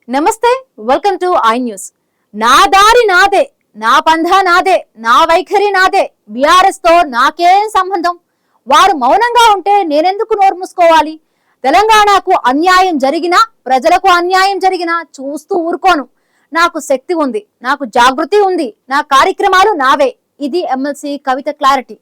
నమస్తే, welcome to I news. నా దారి నాదే, నా పంధా నాదే, నా వైఖరి నాదే. బీఆర్ఎస్ తో నాకేం సంబంధం? వారు మౌనంగా ఉంటే నేనెందుకు నోరు మూసుకోవాలి? తెలంగాణకు అన్యాయం జరిగినా, ప్రజలకు అన్యాయం జరిగినా చూస్తూ ఊరుకోను. నాకు శక్తి ఉంది, నాకు జాగృతి ఉంది, నా కార్యక్రమాలు నావే. ఇది ఎమ్మెల్సీ కవిత క్లారిటీ.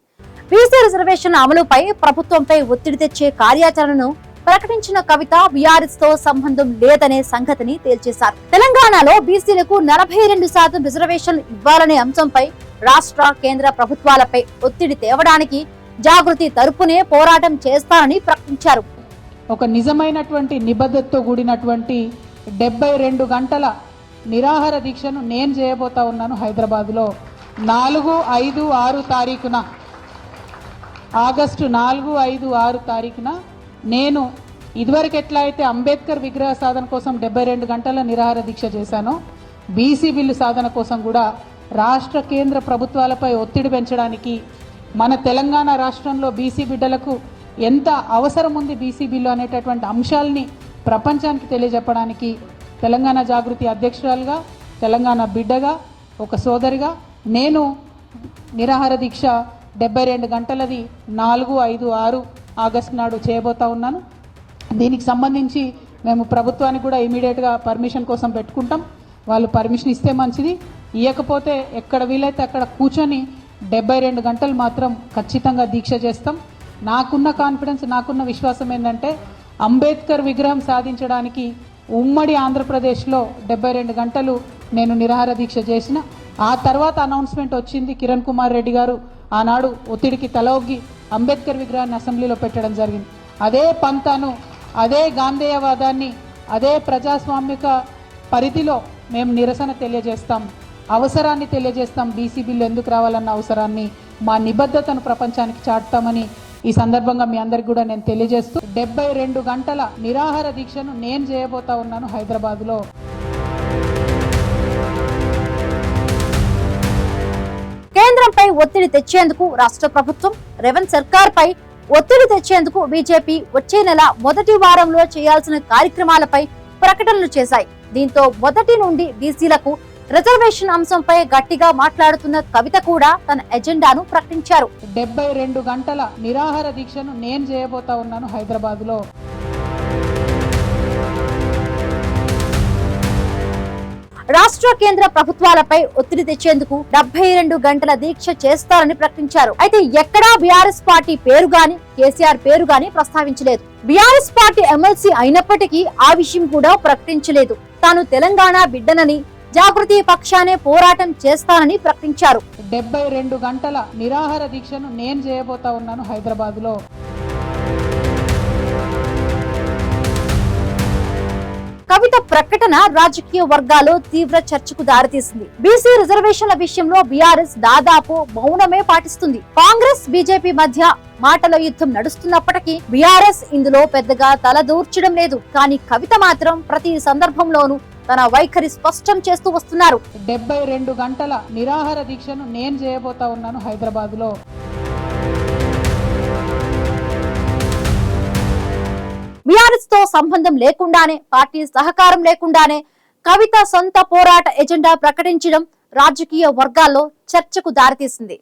బీసీ రిజర్వేషన్ అమలుపై ప్రభుత్వంపై ఒత్తిడి తెచ్చే కార్యాచరణను ప్రకటించిన కవిత బీఆర్ఎస్ తో సంబంధం లేదనే సంగతిని తేల్చేశారు. తెలంగాణలో బీసీలకు 42% రిజర్వేషన్లు ఇవ్వాలనే అంశంపై రాష్ట్ర కేంద్ర ప్రభుత్వాలపై ఒత్తిడి తేవడానికి జాగృతి తరపునే పోరాటం చేస్తారని ప్రకటించారు. ఒక నిజమైనటువంటి నిబద్ధతతో కూడినటువంటి 72 గంటల నిరాహార దీక్షను నేను చేయబోతా ఉన్నాను. హైదరాబాద్లో 4, 5, 6 తారీఖున, ఆగస్టు 4, 5, 6 తారీఖున నేను ఇదివరకు ఎట్లా అయితే అంబేద్కర్ విగ్రహ సాధన కోసం 72 గంటల నిరాహార దీక్ష చేశానో, బీసీ బిల్లు సాధన కోసం కూడా రాష్ట్ర కేంద్ర ప్రభుత్వాలపై ఒత్తిడి పెంచడానికి, మన తెలంగాణ రాష్ట్రంలో బీసీ బిడ్డలకు ఎంత అవసరం ఉంది బీసీ బిల్లు అనేటటువంటి అంశాలని ప్రపంచానికి తెలియజెప్పడానికి తెలంగాణ జాగృతి అధ్యక్షురాలుగా, తెలంగాణ బిడ్డగా, ఒక సోదరిగా నేను నిరాహార దీక్ష 72 గంటలది 4, 5, 6 ఆగస్టు నాడు చేయబోతా ఉన్నాను. దీనికి సంబంధించి మేము ప్రభుత్వానికి కూడా ఇమీడియట్గా పర్మిషన్ కోసం పెట్టుకుంటాం. వాళ్ళు పర్మిషన్ ఇస్తే మంచిది, ఇవ్వకపోతే ఎక్కడ వీలైతే అక్కడ కూర్చొని 72 గంటలు మాత్రం ఖచ్చితంగా దీక్ష చేస్తాం. నాకున్న కాన్ఫిడెన్స్, నాకున్న విశ్వాసం ఏంటంటే అంబేద్కర్ విగ్రహం సాధించడానికి ఉమ్మడి ఆంధ్రప్రదేశ్లో 72 గంటలు నేను నిరాహార దీక్ష చేసిన. ఆ తర్వాత అనౌన్స్మెంట్ వచ్చింది. కిరణ్ కుమార్ రెడ్డి గారు ఆనాడు ఒత్తిడికి తలొగ్గి అంబేద్కర్ విగ్రహాన్ని అసెంబ్లీలో పెట్టడం జరిగింది. అదే పంతాను, అదే గాంధేయవాదాన్ని, అదే ప్రజాస్వామిక పరిధిలో మేము నిరసన తెలియజేస్తాం, అవసరాన్ని తెలియజేస్తాం. బీసీ బిల్లు ఎందుకు రావాలన్న అవసరాన్ని, మా నిబద్ధతను ప్రపంచానికి చాటుతామని ఈ సందర్భంగా మీ అందరికి కూడా నేను తెలియజేస్తూ 72 గంటల నిరాహార దీక్షను నేను చేయబోతా ఉన్నాను హైదరాబాద్లో. కేంద్రంపై ఒత్తిడి తెచ్చేందుకు రాష్ట్ర ప్రభుత్వం, రేవంత్ సర్కార్ పై ఒత్తిడి తెచ్చేందుకు బీజేపీ వచ్చే నెల మొదటి వారంలో చేయాల్సిన కార్యక్రమాలపై ప్రకటనలు చేశాయి. దీంతో మొదటి నుండి బీసీలకు రిజర్వేషన్ అంశంపై గట్టిగా మాట్లాడుతున్న కవిత కూడా తన ఎజెండాను ప్రకటించారు. 72 గంటల నిరాహార దీక్షను నేను చేయబోతా ఉన్నాను హైదరాబాద్లో. రాష్ట్ర కేంద్ర ప్రభుత్వాలపై ఒత్తిడి తెచ్చేందుకు 72 గంటల దీక్ష చేస్తారని ప్రకటించారు. అయితే ఎక్కడా బీఆర్ఎస్ పార్టీ పేరు గాని, కేసీఆర్ పేరు గాని ప్రస్తావించలేదు. బీఆర్ఎస్ పార్టీ ఎమ్మెల్సీ అయినప్పటికీ ఆ విషయం కూడా ప్రకటించలేదు. తాను తెలంగాణ బిడ్డనని, జాగృతి పక్షానే పోరాటం చేస్తానని ప్రకటించారు. 72 గంటల నిరాహార దీక్షను నేను చేయబోతా ఉన్నాను హైదరాబాద్లో. కవిత ప్రకటన రాజకీయ వర్గాల్లో తీవ్ర చర్చకు దారితీసింది. బీసీ రిజర్వేషన్ల విషయంలో బీఆర్ఎస్ దాదాపు మౌనమే పాటిస్తుంది. కాంగ్రెస్, బీజేపీ మధ్య మాటల యుద్ధం నడుస్తున్నప్పటికీ బీఆర్ఎస్ ఇందులో పెద్దగా తలదూర్చడం లేదు. కానీ కవిత మాత్రం ప్రతి సందర్భంలోనూ తన వైఖరి స్పష్టం చేస్తూ వస్తున్నారు. 72 గంటల నిరాహార దీక్షను నేను చేయబోతా ఉన్నాను హైదరాబాద్లో. బీఆర్ఎస్ తో సంబంధం లేకుండానే, పార్టీ సహకారం లేకుండానే కవిత సొంత పోరాట ఎజెండా ప్రకటించడం రాజకీయ వర్గాల్లో చర్చకు దారితీసింది.